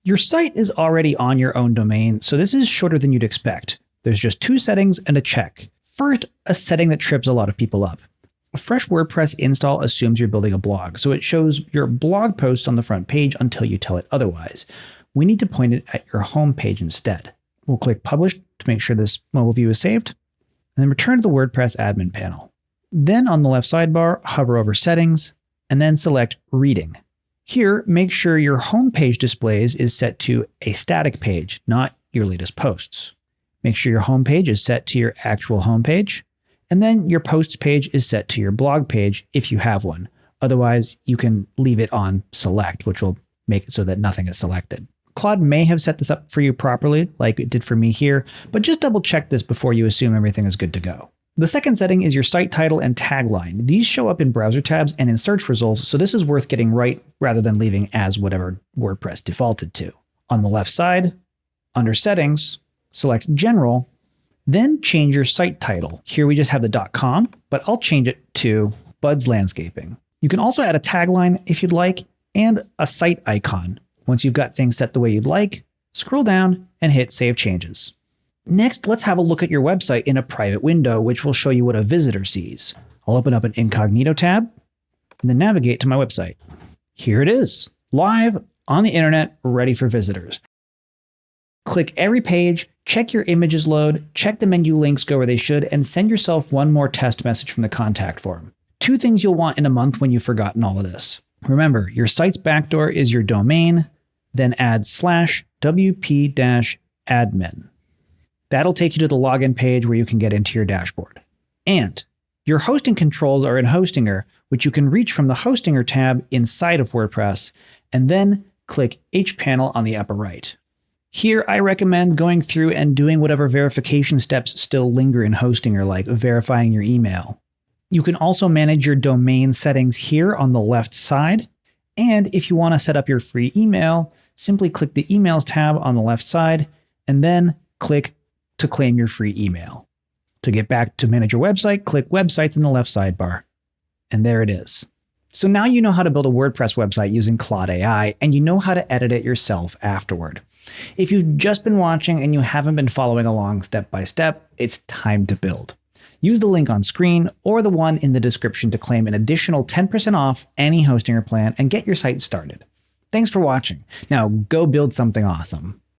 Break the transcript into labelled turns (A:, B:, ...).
A: Your site is already on your own domain, so this is shorter than you'd expect. There's just 2 settings and a check. First, a setting that trips a lot of people up. A fresh WordPress install assumes you're building a blog, so it shows your blog posts on the front page until you tell it otherwise. We need to point it at your home page instead. We'll click Publish to make sure this mobile view is saved, and then return to the WordPress admin panel. Then on the left sidebar, hover over Settings, and then select Reading. Here, make sure your home page displays is set to a static page, not your latest posts. Make sure your home page is set to your actual home page, and then your posts page is set to your blog page if you have one. Otherwise, you can leave it on Select, which will make it so that nothing is selected. Claude may have set this up for you properly, like it did for me here, but just double check this before you assume everything is good to go. The second setting is your site title and tagline. These show up in browser tabs and in search results, so this is worth getting right rather than leaving as whatever WordPress defaulted to. On the left side, under Settings, select General, then change your site title. Here we just have the .com, but I'll change it to Bud's Landscaping. You can also add a tagline if you'd like, and a site icon. Once you've got things set the way you'd like, scroll down and hit Save Changes. Next, let's have a look at your website in a private window, which will show you what a visitor sees. I'll open up an incognito tab and then navigate to my website. Here it is, live on the internet, ready for visitors. Click every page, check your images load, check the menu links go where they should, and send yourself one more test message from the contact form. 2 things you'll want in a month when you've forgotten all of this. Remember, your site's backdoor is your domain, then add /wp-admin. That'll take you to the login page where you can get into your dashboard. And your hosting controls are in Hostinger, which you can reach from the Hostinger tab inside of WordPress, and then click hPanel on the upper right. Here, I recommend going through and doing whatever verification steps still linger in Hostinger, like verifying your email. You can also manage your domain settings here on the left side. And if you want to set up your free email, simply click the Emails tab on the left side, and then click to claim your free email. To get back to manage your website, click Websites in the left sidebar. And there it is. So now you know how to build a WordPress website using Claude AI, and you know how to edit it yourself afterward. If you've just been watching and you haven't been following along step by step, it's time to build. Use the link on screen or the one in the description to claim an additional 10% off any Hostinger plan and get your site started. Thanks for watching. Now go build something awesome.